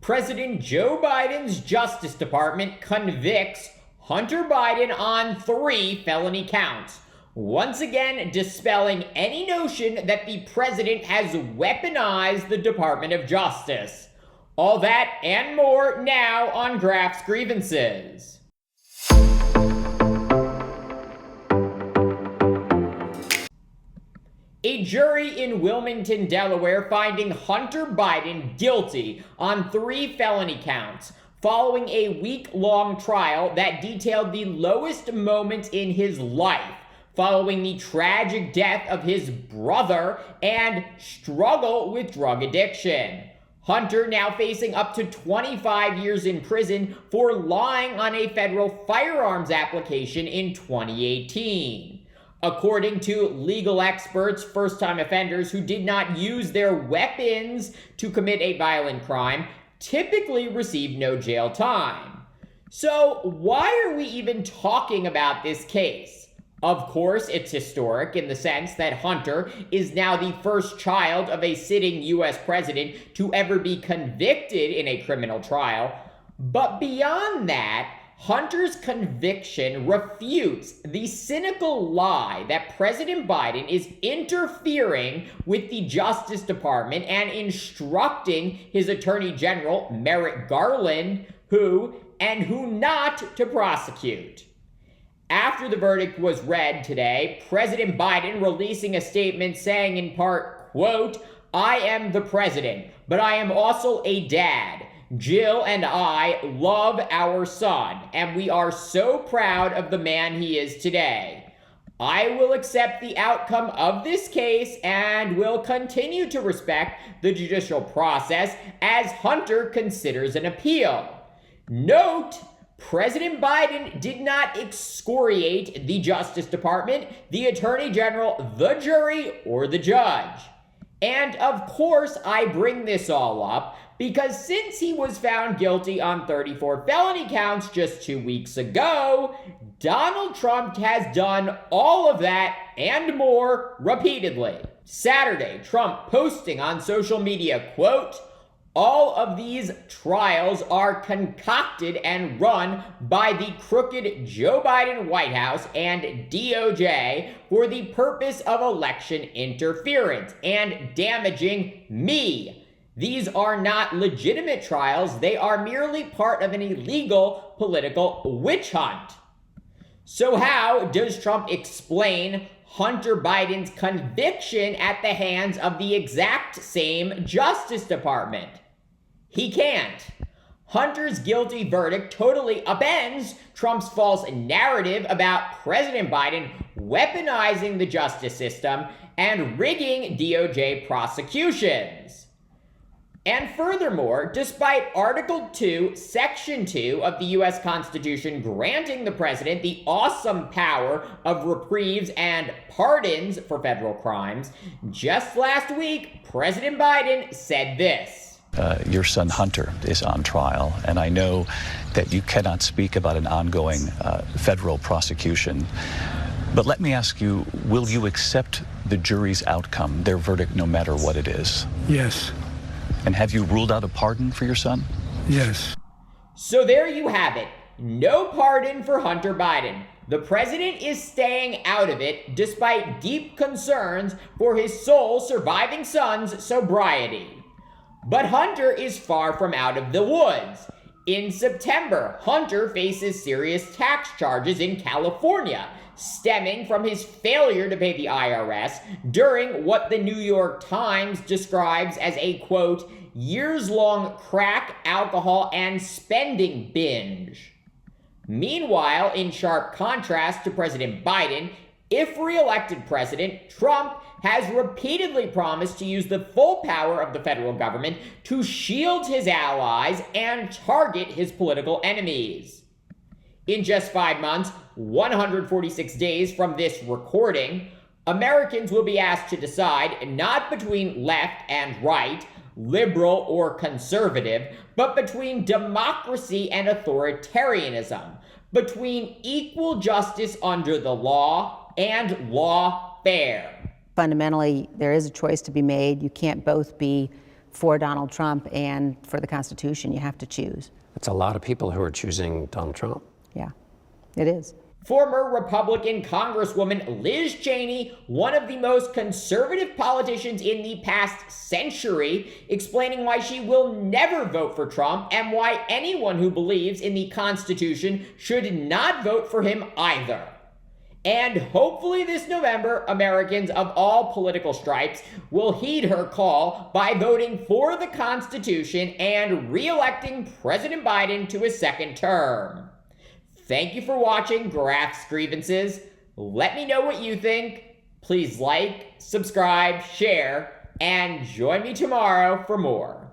President Joe Biden's Justice Department convicts Hunter Biden on 3 felony counts, once again dispelling any notion that the president has weaponized the Department of Justice. All that and more now on Graf's Grievances. A jury in Wilmington, Delaware, finding Hunter Biden guilty on 3 felony counts following a week-long trial that detailed the lowest moments in his life following the tragic death of his brother and struggle with drug addiction. Hunter now facing up to 25 years in prison for lying on a federal firearms application in 2018. According to legal experts, first-time offenders who did not use their weapons to commit a violent crime typically receive no jail time. So why are we even talking about this case? Of course, it's historic in the sense that Hunter is now the first child of a sitting U.S. president to ever be convicted in a criminal trial. But beyond that, Hunter's conviction refutes the cynical lie that President Biden is interfering with the Justice Department and instructing his Attorney General, Merrick Garland, who not to prosecute. After the verdict was read today, President Biden releasing a statement saying in part, quote, "I am the president, but I am also a dad. Jill and I love our son, and we are so proud of the man he is today. I will accept the outcome of this case and will continue to respect the judicial process as Hunter considers an appeal." Note, President Biden did not excoriate the Justice Department, the Attorney General, the jury, or the judge. And of course, I bring this all up because since he was found guilty on 34 felony counts just 2 weeks ago, Donald Trump has done all of that and more repeatedly. Saturday, Trump posting on social media, quote, "All of these trials are concocted and run by the crooked Joe Biden White House and DOJ for the purpose of election interference and damaging me. These are not legitimate trials. They are merely part of an illegal political witch hunt." So how does Trump explain Hunter Biden's conviction at the hands of the exact same Justice Department? He can't. Hunter's guilty verdict totally upends Trump's false narrative about President Biden weaponizing the justice system and rigging DOJ prosecutions. And furthermore, despite Article 2, Section 2 of the U.S. Constitution granting the president the awesome power of reprieves and pardons for federal crimes, just last week, President Biden said this. Your son Hunter is on trial, and I know that you cannot speak about an ongoing federal prosecution. But let me ask you, will you accept the jury's outcome, their verdict, no matter what it is? Yes. And have you ruled out a pardon for your son? Yes. So there you have it. No pardon for Hunter Biden. The president is staying out of it despite deep concerns for his sole surviving son's sobriety. But Hunter is far from out of the woods. In September, Hunter faces serious tax charges in California, stemming from his failure to pay the IRS during what the New York Times describes as a, quote, years-long crack, alcohol, and spending binge. Meanwhile, in sharp contrast to President Biden, if re-elected president, Trump has repeatedly promised to use the full power of the federal government to shield his allies and target his political enemies. In just 5 months, 146 days from this recording, Americans will be asked to decide not between left and right, liberal or conservative, but between democracy and authoritarianism, between equal justice under the law and lawfare. Fundamentally, there is a choice to be made. You can't both be for Donald Trump and for the Constitution. You have to choose. It's a lot of people who are choosing Donald Trump. Yeah, it is. Former Republican Congresswoman Liz Cheney, one of the most conservative politicians in the past century, explaining why she will never vote for Trump and why anyone who believes in the Constitution should not vote for him either. And hopefully this November, Americans of all political stripes will heed her call by voting for the Constitution and re-electing President Biden to a second term. Thank you for watching Graf's Grievances. Let me know what you think. Please like, subscribe, share, and join me tomorrow for more.